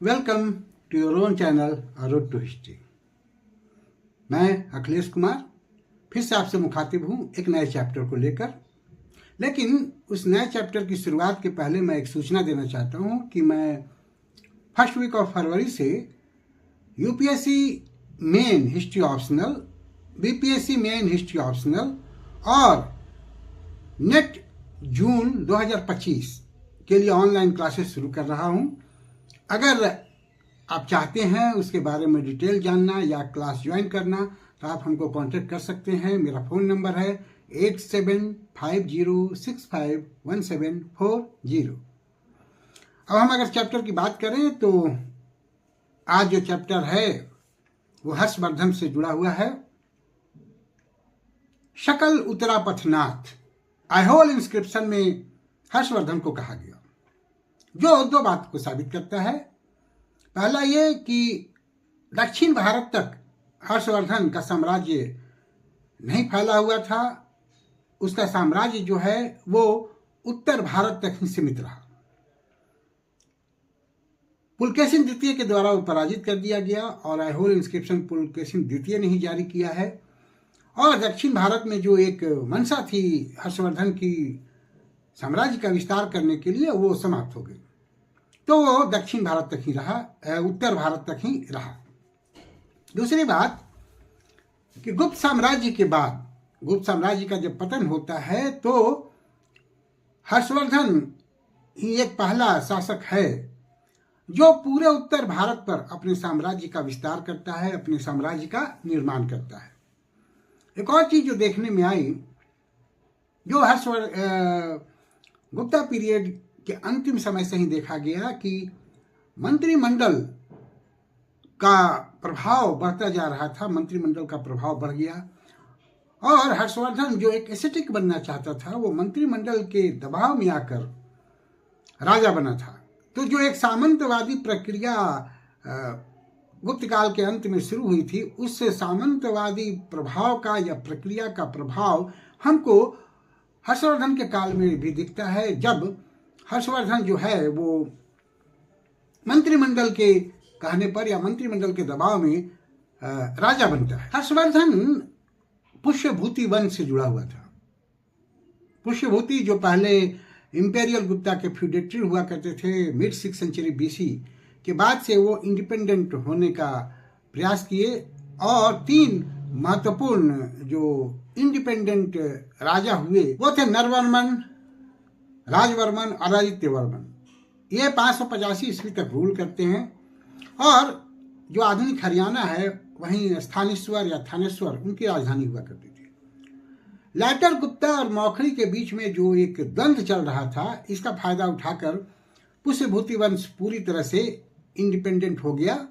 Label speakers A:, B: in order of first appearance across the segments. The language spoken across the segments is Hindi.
A: Welcome to your own channel road to history. मैं अखिलेश कुमार फिर से आपसे मुखातिब हूँ एक नए चैप्टर को लेकर। लेकिन उस नए चैप्टर की शुरुआत के पहले मैं एक सूचना देना चाहता हूँ कि मैं फर्स्ट वीक ऑफ फरवरी से UPSC main history optional, BPSC main history optional और नेट जून 2025 के लिए ऑनलाइन क्लासेस शुरू कर रहा हूँ। अगर आप चाहते हैं उसके बारे में डिटेल जानना या क्लास ज्वाइन करना तो आप हमको कांटेक्ट कर सकते हैं। मेरा फ़ोन नंबर है 8750651740। अब हम अगर चैप्टर की बात करें तो आज जो चैप्टर है वो हर्षवर्धन से जुड़ा हुआ है। शकल उतरा पथनाथ, ऐहोल इंस्क्रिप्शन में हर्षवर्धन को कहा गया, जो दो बात को साबित करता है। पहला ये कि दक्षिण भारत तक हर्षवर्धन का साम्राज्य नहीं फैला हुआ था, उसका साम्राज्य जो है वो उत्तर भारत तक ही सीमित रहा। पुलकेशिन द्वितीय के द्वारा वो पराजित कर दिया गया और ऐहोल इंस्क्रिप्शन पुलकेशिन द्वितीय ने ही जारी किया है। और दक्षिण भारत में जो एक मंशा थी हर्षवर्धन की साम्राज्य का विस्तार करने के लिए, वो समाप्त हो गई, तो वो दक्षिण भारत तक ही रहा, उत्तर भारत तक ही रहा। दूसरी बात कि गुप्त साम्राज्य के बाद, गुप्त साम्राज्य का जब पतन होता है तो हर्षवर्धन ही एक पहला शासक है जो पूरे उत्तर भारत पर अपने साम्राज्य का विस्तार करता है, अपने साम्राज्य का निर्माण करता है। एक और चीज जो देखने में आई, जो गुप्ता पीरियड के अंतिम समय से ही देखा गया कि मंत्रिमंडल का प्रभाव बढ़ता जा रहा था, मंत्रिमंडल का प्रभाव बढ़ गया और हर्षवर्धन जो एक एसेटिक बनना चाहता था वो मंत्रिमंडल के दबाव में आकर राजा बना था। तो जो एक सामंतवादी प्रक्रिया गुप्त काल के अंत में शुरू हुई थी, उस सामंतवादी प्रभाव का या प्रक्रिया का प्रभाव हमको हर्षवर्धन के काल में भी दिखता है, जब हर्षवर्धन जो है वो मंत्रिमंडल के कहने पर या मंत्रिमंडल के दबाव में राजा बनता है। हर्षवर्धन पुष्यभूति वंश से जुड़ा हुआ था। पुष्यभूति जो पहले इंपेरियल गुप्ता के फ्यूडेटरी हुआ करते थे मिड 6th सेंचुरी बीसी के बाद से वो इंडिपेंडेंट होने का प्रयास किए और 3 महत्वपूर्ण जो इंडिपेंडेंट राजा हुए वो थे नरवर्मन, राजवर्मन और आदित्यवर्मन। ये 585 ईस्वी तक रूल करते हैं और जो आधुनिक हरियाणा है वहीं स्थानेश्वर या थानेश्वर उनकी राजधानी हुआ करती थी। लैटर गुप्ता और मौखरी के बीच में जो एक द्वंद्व चल रहा था, इसका फायदा उठाकर पुष्यभूति वंश पूरी तरह से इंडिपेंडेंट हो गया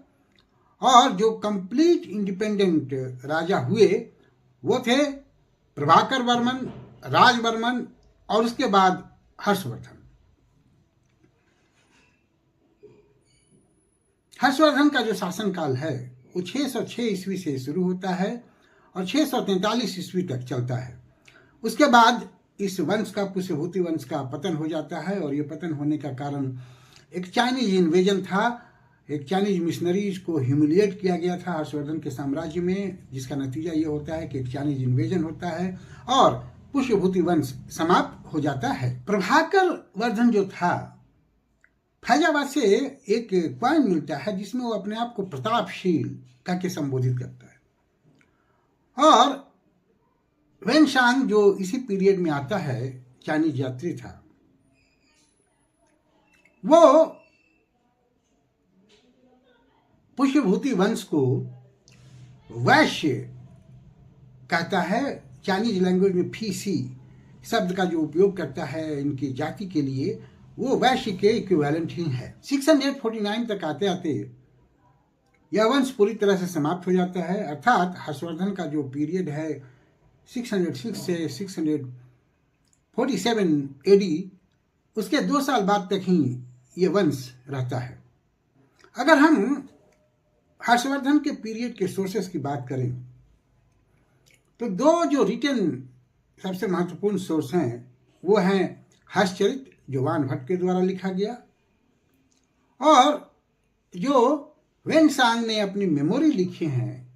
A: और जो कंप्लीट इंडिपेंडेंट राजा हुए वो थे प्रभाकर वर्मन, राजवर्मन और उसके बाद हर्षवर्धन। हर्षवर्धन का जो शासनकाल है वो 606 ईस्वी से शुरू होता है और 643 ईस्वी तक चलता है। उसके बाद इस वंश का, पुष्यभूति वंश का पतन हो जाता है और ये पतन होने का कारण एक चाइनीज इन्वेजन था। एक चाइनीज मिशनरीज को ह्यूमिलिएट किया गया था हर्षवर्धन के साम्राज्य में, जिसका नतीजा ये होता है कि एक चाइनीज इन्वेजन होता है और पुष्यभूति वंश समाप्त हो जाता है। प्रभाकर वर्धन जो था, फैजाबाद से एक कॉइन मिलता है जिसमें वो अपने आप को प्रतापशील करके संबोधित करता है। और वेनशांग जो इसी पीरियड में आता है, चाइनीज यात्री था, वो पुष्यभूति वंश को वैश्य कहता है। चाइनीज लैंग्वेज में फीसी शब्द का जो उपयोग करता है इनकी जाति के लिए, वो वैश्य के इक्विवेलेंट ही है। 649 तक आते आते यह वंश पूरी तरह से समाप्त हो जाता है। अर्थात हर्षवर्धन का जो पीरियड है 606 से 647 एडी, उसके 2 साल बाद तक ही ये वंश रहता है। अगर हम हर्षवर्धन के पीरियड के सोर्सेस की बात करें तो 2 जो रिटन सबसे महत्वपूर्ण सोर्स हैं वो हैं हर्षचरित जो वान भट्ट के द्वारा लिखा गया और जो वेनसांग ने अपनी मेमोरी लिखी हैं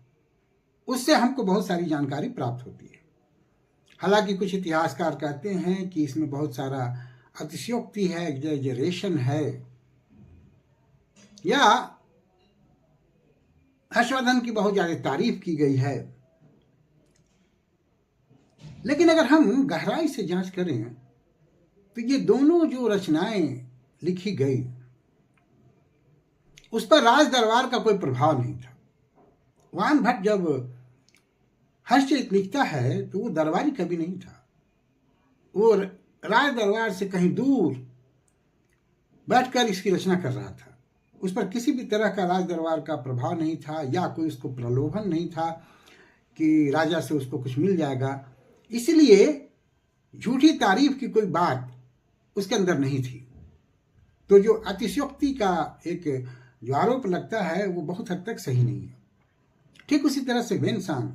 A: उससे हमको बहुत सारी जानकारी प्राप्त होती है। हालांकि कुछ इतिहासकार कहते हैं कि इसमें बहुत सारा अतिशयोक्ति है, एग्जैजरेशन है, या हर्षवर्धन की बहुत ज्यादा तारीफ की गई है। लेकिन अगर हम गहराई से जांच करें तो ये दोनों जो रचनाएं लिखी गई उस पर राज दरबार का कोई प्रभाव नहीं था। वान भट्ट जब हर्षचरित लिखता है तो वो दरबारी कवि नहीं था, वो राज दरबार से कहीं दूर बैठकर इसकी रचना कर रहा था। उस पर किसी भी तरह का राज दरबार का प्रभाव नहीं था, या कोई उसको प्रलोभन नहीं था कि राजा से उसको कुछ मिल जाएगा, इसलिए झूठी तारीफ की कोई बात उसके अंदर नहीं थी। तो जो अतिशयोक्ति का एक जो आरोप लगता है वो बहुत हद तक सही नहीं है। ठीक उसी तरह से वेनसांग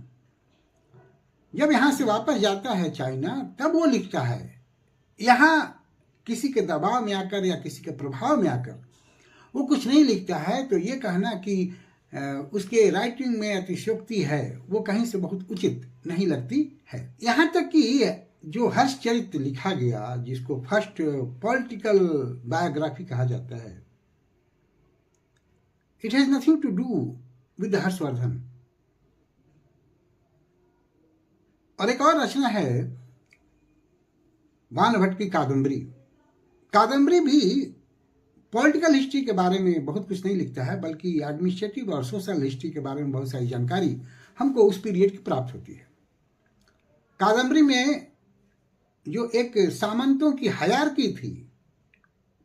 A: जब यहां से वापस जाता है चाइना, तब वो लिखता है, यहां किसी के दबाव में आकर या किसी के प्रभाव में आकर वो कुछ नहीं लिखता है। तो ये कहना कि उसके राइटिंग में अतिशयोक्ति है वो कहीं से बहुत उचित नहीं लगती है। यहां तक कि जो हर्षचरित लिखा गया, जिसको फर्स्ट पॉलिटिकल बायोग्राफी कहा जाता है, it has nothing to do with Harshvardhan. और एक और रचना है वान भट्ट की कादम्बरी। कादम्बरी भी पॉलिटिकल हिस्ट्री के बारे में बहुत कुछ नहीं लिखता है, बल्कि एडमिनिस्ट्रेटिव और सोशल हिस्ट्री के बारे में बहुत सारी जानकारी हमको उस पीरियड की प्राप्त होती है। कादम्बरी में जो एक सामंतों की हायरार्की थी,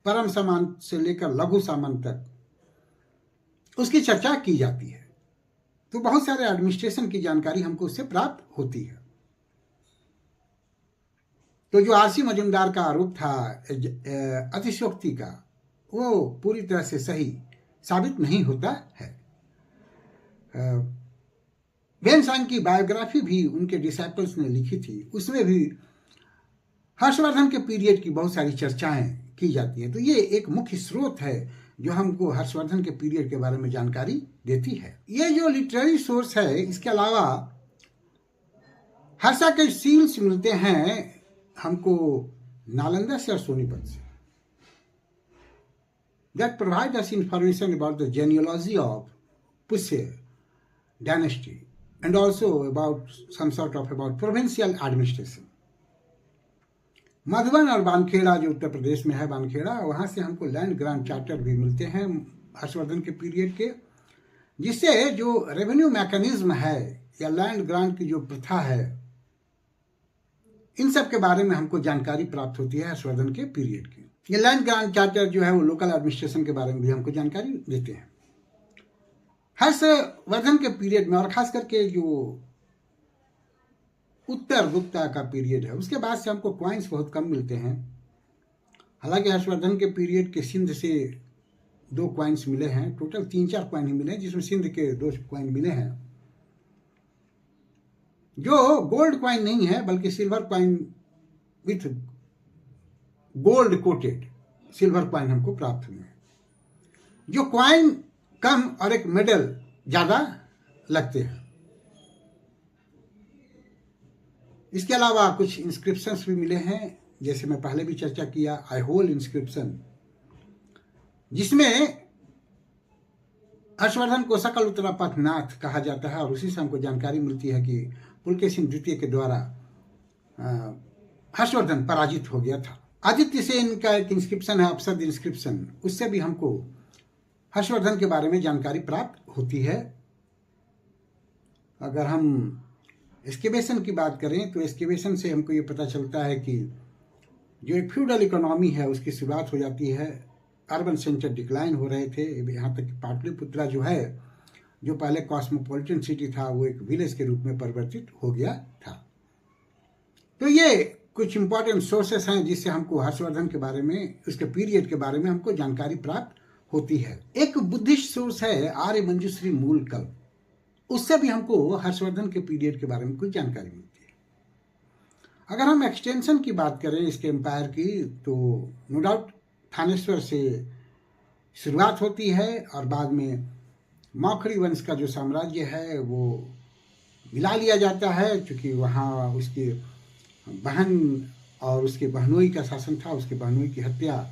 A: परम सामंत से लेकर लघु सामंत तक, उसकी चर्चा की जाती है। तो बहुत सारे एडमिनिस्ट्रेशन की जानकारी हमको उससे प्राप्त होती है। तो जो आरसी मजुमदार का आरोप था अतिशयोक्ति का, वो पूरी तरह से सही साबित नहीं होता है। वेनसांग की बायोग्राफी भी उनके डिसाइपल्स ने लिखी थी, उसमें भी हर्षवर्धन के पीरियड की बहुत सारी चर्चाएं की जाती हैं। तो ये एक मुख्य स्रोत है जो हमको हर्षवर्धन के पीरियड के बारे में जानकारी देती है। ये जो लिटरेरी सोर्स है, इसके अलावा हर्षा के सील्स मिलते हैं हमको नालंदा से और सोनीपत से, that provide us information about the genealogy of Pusya dynasty and also about some sort of about provincial administration. Madhuban और बानखेड़ा जो उत्तर प्रदेश में है, बानखेड़ा, वहां से हमको लैंड ग्रांट चार्टर भी मिलते हैं हर्षवर्धन के पीरियड के, जिससे जो रेवेन्यू मैकेनिज्म है या लैंड ग्रांट की जो प्रथा है, इन सब के बारे में हमको जानकारी प्राप्त होती है हर्षवर्धन के पीरियड की। ये लैंड ग्रांट चार्टर जो है वो लोकल एडमिनिस्ट्रेशन के बारे में भी हमको जानकारी देते हैं। हर्षवर्धन के पीरियड में, और खास करके जो उत्तर गुप्ता का पीरियड है, उसके बाद से हमको क्वाइंस बहुत कम मिलते हैं। हालांकि हर्षवर्धन के पीरियड के सिंध से 2 क्वाइंस मिले हैं, टोटल 3-4 क्वाइन ही मिले हैं, जिसमें सिंध के 2 क्वाइन मिले हैं, जो गोल्ड क्वाइन नहीं है बल्कि silver coin with gold coated silver coin हमको प्राप्त हुए हैं। जो क्वाइन कम और एक मेडल ज्यादा लगते हैं। इसके अलावा कुछ इंस्क्रिप्शंस भी मिले हैं, जैसे मैं पहले भी चर्चा किया आईहोल इंस्क्रिप्शन, जिसमें हर्षवर्धन को सकल उत्तरापथनाथ कहा जाता है, और उसी से हमको जानकारी मिलती है कि पुलकेशिन द्वितीय के द्वारा हर्षवर्धन पराजित हो गया था। आदित्य सेन का एक इंस्क्रिप्शन है, अपसद इंस्क्रिप्शन, उससे भी हमको हर्षवर्धन के बारे में जानकारी प्राप्त होती है। अगर हम एक्सकेवेशन की बात करें तो एक्सकेवेशन से हमको ये पता चलता है कि जो एक फ्यूडल इकोनॉमी है उसकी शुरुआत हो जाती है, अर्बन सेंटर डिक्लाइन हो रहे थे, यहाँ तक कि पाटलिपुत्रा जो है, जो पहले कॉस्मोपॉलिटन सिटी था, वो एक विलेज के रूप में परिवर्तित हो गया था। तो ये कुछ इंपॉर्टेंट सोर्सेस हैं जिससे हमको हर्षवर्धन के बारे में, उसके पीरियड के बारे में हमको जानकारी प्राप्त होती है। एक बुद्धिस्ट सोर्स है आर्य मंजूश्री मूलकल्प, उससे भी हमको हर्षवर्धन के पीरियड के बारे में कुछ जानकारी मिलती है। अगर हम एक्सटेंशन की बात करें इसके एम्पायर की, तो नो डाउट थानेश्वर से शुरुआत होती है और बाद में मौखरी वंश का जो साम्राज्य है वो मिला लिया जाता है, क्योंकि वहाँ उसकी बहन और उसके बहनोई का शासन था। उसके बहनोई की हत्या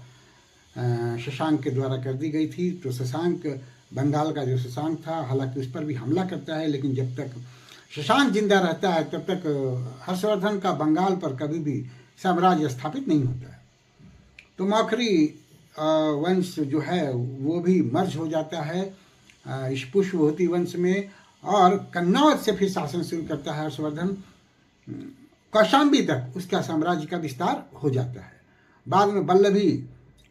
A: शशांक के द्वारा कर दी गई थी। तो शशांक, बंगाल का जो शशांक था, हालांकि उस पर भी हमला करता है, लेकिन जब तक शशांक जिंदा रहता है तब तक हर्षवर्धन का बंगाल पर कभी भी साम्राज्य स्थापित नहीं होता है। तो मौखरी वंश जो है वो भी मर्ज हो जाता है इस पुष्यभूति वंश में, और कन्नौज से फिर शासन शुरू करता है हर्षवर्धन। कौशाम्बी तक उसका साम्राज्य का विस्तार हो जाता है। बाद में वल्लभी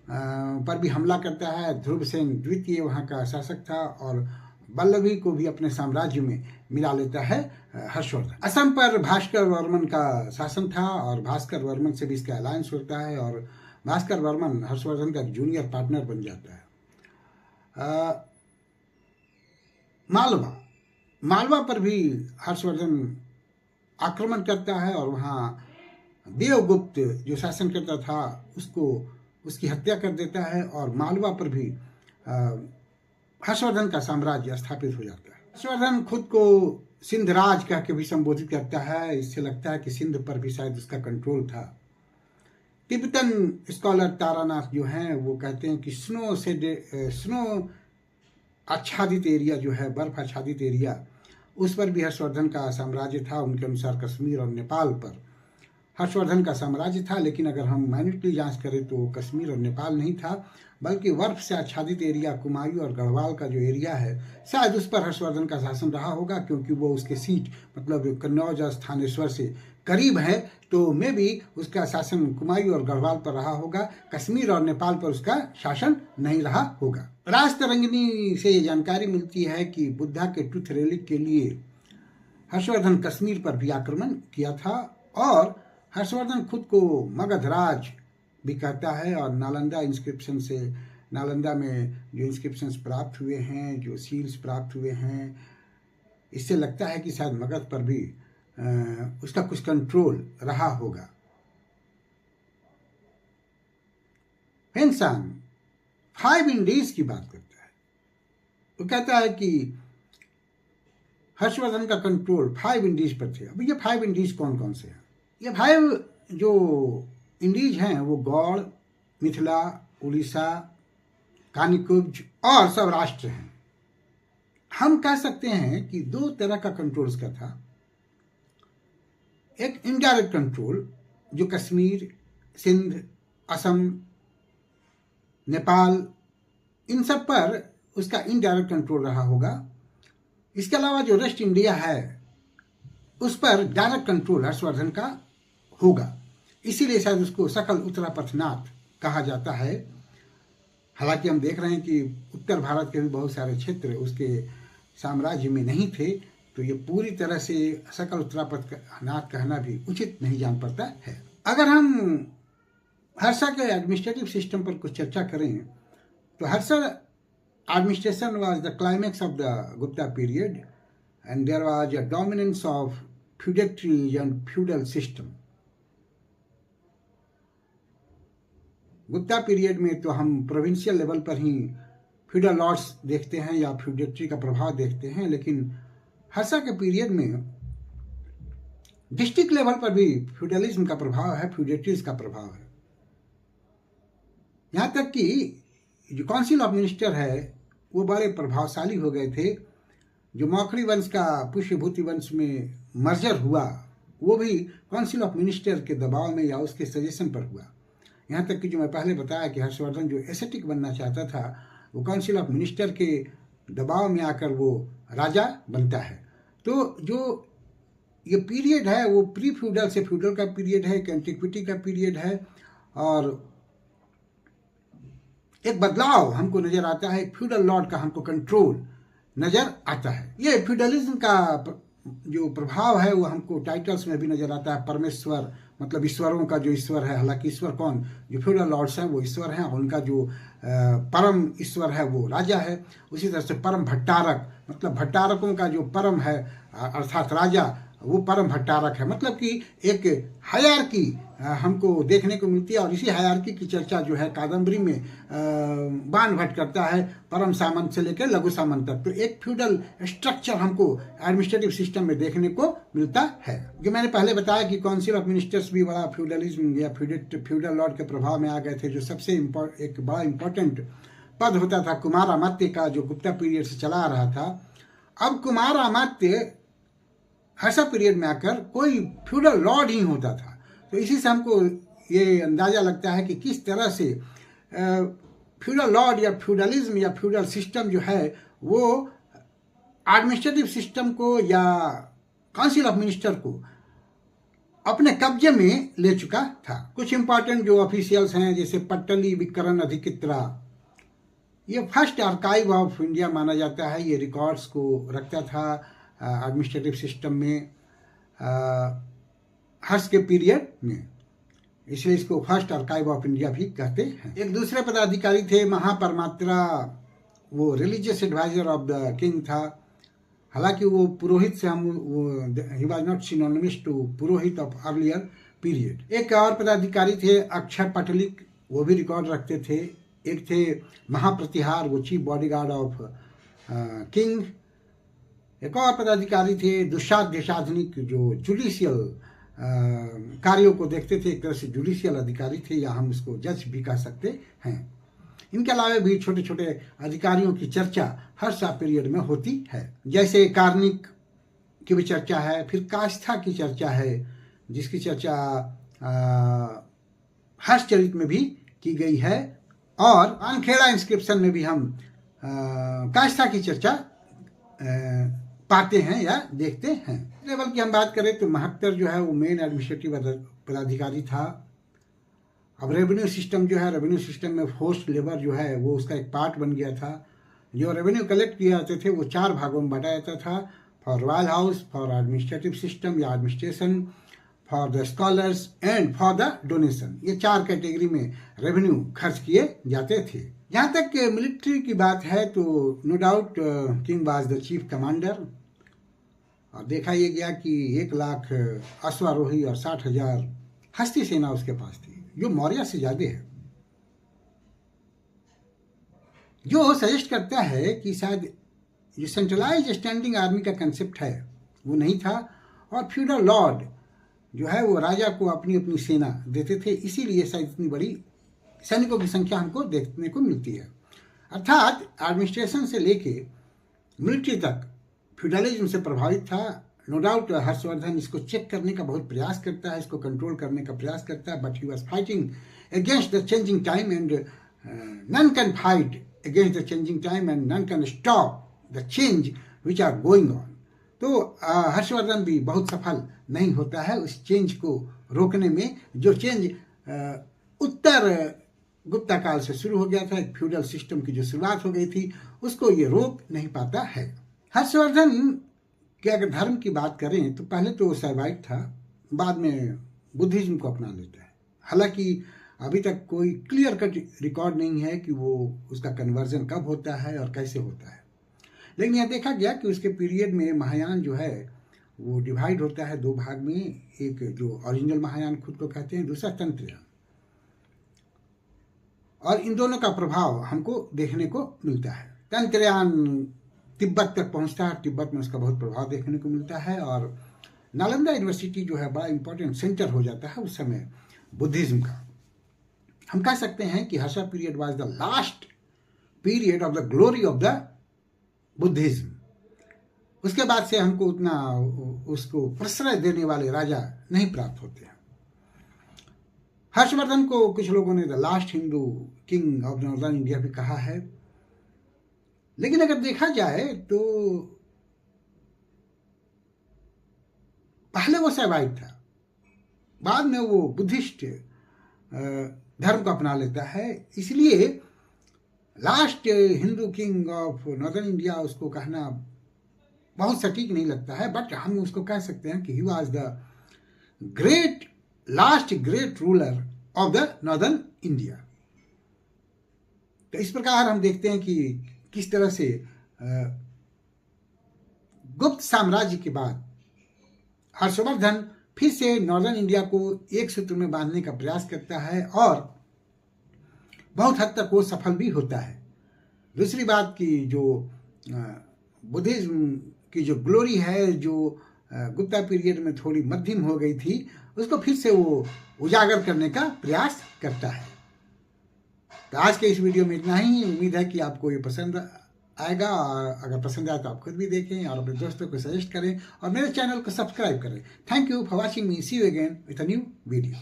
A: पर भी हमला करता है। ध्रुवसेन द्वितीय वहाँ का शासक था और वल्लभी को भी अपने साम्राज्य में मिला लेता है हर्षवर्धन। असम पर भास्कर वर्मन का शासन था और भास्कर वर्मन से भी इसका अलायंस होता है और भास्कर वर्मन हर्षवर्धन का जूनियर पार्टनर बन जाता है। मालवा पर भी हर्षवर्धन आक्रमण करता है और वहाँ देवगुप्त जो शासन करता था उसकी हत्या कर देता है और मालवा पर भी हर्षवर्धन का साम्राज्य स्थापित हो जाता है। हर्षवर्धन खुद को सिंध राज कह के भी संबोधित करता है। इससे लगता है कि सिंध पर भी शायद उसका कंट्रोल था। तिब्बतन स्कॉलर तारानाथ जो हैं वो कहते हैं कि स्नो आच्छादित एरिया जो है, बर्फ आच्छादित एरिया, उस पर भी हर्षवर्धन का साम्राज्य था। उनके अनुसार कश्मीर और नेपाल पर हर्षवर्धन का साम्राज्य था, लेकिन अगर हम मैन्युअली जांच करें तो कश्मीर और नेपाल नहीं था, बल्कि बर्फ से आच्छादित एरिया कुमायूं और गढ़वाल का जो एरिया है, शायद उस पर हर्षवर्धन का शासन रहा होगा, क्योंकि वो उसके सीट मतलब कन्नौज और स्थानेश्वर से करीब है, तो मे भी उसका शासन कुमायूं और गढ़वाल पर रहा होगा। कश्मीर और नेपाल पर उसका शासन नहीं रहा होगा। राजतरंगिणी से ये जानकारी मिलती है कि बुद्धा के ट्रुथ रेलिक के लिए हर्षवर्धन कश्मीर पर भी आक्रमण किया था और हर्षवर्धन खुद को मगधराज भी कहता है। और नालंदा में जो इंस्क्रिप्शंस प्राप्त हुए हैं, जो सील्स प्राप्त हुए हैं, इससे लगता है कि शायद मगध पर भी उसका कुछ कंट्रोल रहा होगा। फेंगसान 5 इंडीज की बात करता है। वो कहता है कि हर्षवर्धन का कंट्रोल 5 इंडीज पर थे। अब ये 5 इंडीज कौन कौन से हैं? ये 5 जो इंडीज हैं वो गौड़, मिथिला, उड़ीसा, कानिकुब्ज और सौराष्ट्र हैं। हम कह सकते हैं कि 2 तरह का कंट्रोल इसका था। एक इनडायरेक्ट कंट्रोल जो कश्मीर, सिंध, असम, नेपाल, इन सब पर उसका इनडायरेक्ट कंट्रोल रहा होगा। इसके अलावा जो वेस्ट इंडिया है उस पर डायरेक्ट कंट्रोल हर्षवर्धन का होगा, इसीलिए शायद उसको सकल उत्तरापथनाथ कहा जाता है। हालांकि हम देख रहे हैं कि उत्तर भारत के भी बहुत सारे क्षेत्र उसके साम्राज्य में नहीं थे, तो ये पूरी तरह से सकल उत्तरापथनाथ कहना भी उचित नहीं जान पड़ता है। अगर हम हर्षा के एडमिनिस्ट्रेटिव सिस्टम पर कुछ चर्चा करें तो Harsha administration was the climax of the Gupta period and there was a dominance of feudatory and feudal system. Gupta period में तो हम प्रोविंशियल लेवल पर ही फ्यूडल लॉर्ड्स देखते हैं या फ्यूडेटरी का प्रभाव देखते हैं, लेकिन हर्षा के पीरियड में डिस्ट्रिक्ट लेवल पर भी फ्यूडलिज्म का प्रभाव है, फ्यूडेटरीज का प्रभाव है। यहाँ तक कि जो काउंसिल ऑफ मिनिस्टर है वो बड़े प्रभावशाली हो गए थे। जो मौखरी वंश का पुष्यभूति वंश में मर्जर हुआ वो भी काउंसिल ऑफ मिनिस्टर के दबाव में या उसके सजेशन पर हुआ। यहाँ तक कि जो मैं पहले बताया कि हर्षवर्धन जो एसेटिक बनना चाहता था वो काउंसिल ऑफ मिनिस्टर के दबाव में आकर वो राजा बनता है। तो जो ये पीरियड है वो प्री फ्यूडल से फ्यूडल का पीरियड है, एंटिक्विटी का पीरियड है और एक बदलाव हमको नजर आता है। फ्यूडल लॉर्ड का हमको कंट्रोल नजर आता है। ये फ्यूडलिज्म का जो प्रभाव है वो हमको टाइटल्स में भी नजर आता है। परमेश्वर मतलब ईश्वरों का जो ईश्वर है, हालांकि ईश्वर कौन, जो फ्यूडल लॉर्ड्स हैं वो ईश्वर हैं, उनका जो परम ईश्वर है वो राजा है। उसी तरह से परम भट्टारक मतलब भट्टारकों का जो परम है अर्थात राजा, वो परम भट्टारक है। मतलब कि एक हायरार्की हमको देखने को मिलती है, और इसी हायरार्की की चर्चा जो है कादम्बरी में बाण भट्ट करता है, परम सामंत से लेकर लघु सामंत तक। तो एक फ्यूडल स्ट्रक्चर हमको एडमिनिस्ट्रेटिव सिस्टम में देखने को मिलता है। जो मैंने पहले बताया कि काउंसिल ऑफ मिनिस्टर्स भी बड़ा फ्यूडलिज्म या फ्यूडल लॉर्ड के प्रभाव में आ गए थे। जो सबसे एक बड़ा इंपॉर्टेंट पद होता था कुमार अमात्य का, जो गुप्ता पीरियड से चला आ रहा था। अब कुमार अमात्य हर्षा पीरियड में आकर कोई फ्यूडल लॉर्ड ही होता था। तो इसी से हमको ये अंदाजा लगता है कि किस तरह से फ्यूडल लॉर्ड या फ्यूडलिज्म या फ्यूडल सिस्टम जो है वो एडमिनिस्ट्रेटिव सिस्टम को या काउंसिल ऑफ मिनिस्टर को अपने कब्जे में ले चुका था। कुछ इंपॉर्टेंट जो ऑफिशियल्स हैं जैसे पट्टली विकरण अधिकित्रा, ये फर्स्ट आर्काइव ऑफ इंडिया माना जाता है। ये रिकॉर्ड्स को रखता था एडमिनिस्ट्रेटिव सिस्टम में हर्ष के पीरियड में, इसलिए इसको फर्स्ट आर्काइव ऑफ इंडिया भी कहते हैं। एक दूसरे पदाधिकारी थे महापरमात्रा, वो religious advisor of the king था। हालांकि वो पुरोहित से हम he was not synonymous to purohit of earlier period. एक और पदाधिकारी थे अक्षर पटलिक, वो भी रिकॉर्ड रखते थे। एक थे महाप्रतिहार, वो चीफ बॉडीगार्ड ऑफ किंग। एक और पदाधिकारी थे दुशाध्य साधनिक, जो जुडिशियल कार्यों को देखते थे, एक तरह से जुडिशियल अधिकारी थे, या हम इसको जज भी कह सकते हैं। इनके अलावा भी छोटे छोटे अधिकारियों की चर्चा हर सा पीरियड में होती है। जैसे कार्निक की भी चर्चा है, फिर काष्ठा की चर्चा है, जिसकी चर्चा हर्षचरित में भी की गई है, और वानखेड़ा इंस्क्रिप्शन में भी हम काष्ठा की चर्चा पाते हैं या देखते हैं। लेवल की हम बात करें तो महत्तर जो है वो मेन एडमिनिस्ट्रेटिव पदाधिकारी था। अब रेवेन्यू सिस्टम जो है, रेवेन्यू सिस्टम में फोर्स्ड लेबर जो है वो उसका एक पार्ट बन गया था। जो रेवेन्यू कलेक्ट किए जाते थे वो 4 भागों में बांटा जाता था, for royal house, for administrative system या administration, for the scholars and for the donation. ये 4 कैटेगरी में रेवेन्यू खर्च किए जाते थे। जहाँ तक मिलिट्री की बात है तो no doubt king was the chief commander, और देखा ये गया कि 1 लाख अश्वारोही और 60,000 हस्ती सेना उसके पास थी, जो मौर्य से ज्यादा है। जो सजेस्ट करता है कि शायद ये सेंट्रलाइज स्टैंडिंग आर्मी का कंसेप्ट है वो नहीं था, और फ्यूडल लॉर्ड जो है वो राजा को अपनी अपनी सेना देते थे, इसीलिए शायद इतनी बड़ी सैनिकों की संख्या हमको देखने को मिलती है। अर्थात एडमिनिस्ट्रेशन से लेके मिलिट्री तक फ्यूडलिज्म से प्रभावित था। नो डाउट हर्षवर्धन इसको चेक करने का बहुत प्रयास करता है, इसको कंट्रोल करने का प्रयास करता है, but he was fighting against the changing time, and none can fight against the changing time and none can stop the change which are going on. तो हर्षवर्धन भी बहुत सफल नहीं होता है उस चेंज को रोकने में। जो चेंज उत्तर गुप्ता काल से शुरू हो गया था, एक फ्यूडल सिस्टम की जो शुरुआत हो गई थी, उसको ये रोक नहीं पाता है। हर्षवर्धन के अगर धर्म की बात करें तो पहले तो वो सैवाइट था, बाद में बुद्धिज्म को अपना लेता है। हालांकि अभी तक कोई क्लियर कट रिकॉर्ड नहीं है कि वो उसका कन्वर्जन कब होता है और कैसे होता है, लेकिन यह देखा गया कि उसके पीरियड में महायान जो है वो डिवाइड होता है 2 भाग में। एक जो ओरिजिनल महायान खुद को कहते हैं, दूसरा तंत्रयान, और इन दोनों का प्रभाव हमको देखने को मिलता है। तंत्रयान तिब्बत तक पहुंचता है, तिब्बत में उसका बहुत प्रभाव देखने को मिलता है, और नालंदा यूनिवर्सिटी जो है बड़ा इंपॉर्टेंट सेंटर हो जाता है उस समय बुद्धिज्म का। हम कह सकते हैं कि Harsha period was the last period of the glory of the Buddhism. उसके बाद से हमको उतना उसको प्रश्रय देने वाले राजा नहीं प्राप्त होते हैं। हर्षवर्धन को कुछ लोगों ने the last Hindu king of northern India भी कहा है, लेकिन अगर देखा जाए तो पहले वो सैवाइट था, बाद में वो बुद्धिस्ट धर्म को अपना लेता है। इसलिए last Hindu king of northern India उसको कहना बहुत सटीक नहीं लगता है, बट हम उसको कह सकते हैं कि he was the last great ruler of the northern India. तो इस प्रकार हम देखते हैं कि किस तरह से गुप्त साम्राज्य के बाद हर्षवर्धन फिर से नॉर्दर्न इंडिया को एक सूत्र में बांधने का प्रयास करता है और बहुत हद तक वो सफल भी होता है। दूसरी बात की जो बुद्धिज्म की जो ग्लोरी है, जो गुप्ता पीरियड में थोड़ी मध्यम हो गई थी, उसको फिर से वो उजागर करने का प्रयास करता है। तो आज के इस वीडियो में इतना ही। उम्मीद है कि आपको ये पसंद आएगा, और अगर पसंद आए तो आप खुद भी देखें और अपने दोस्तों को सजेस्ट करें और मेरे चैनल को सब्सक्राइब करें। Thank you for watching me. See you again with a new video.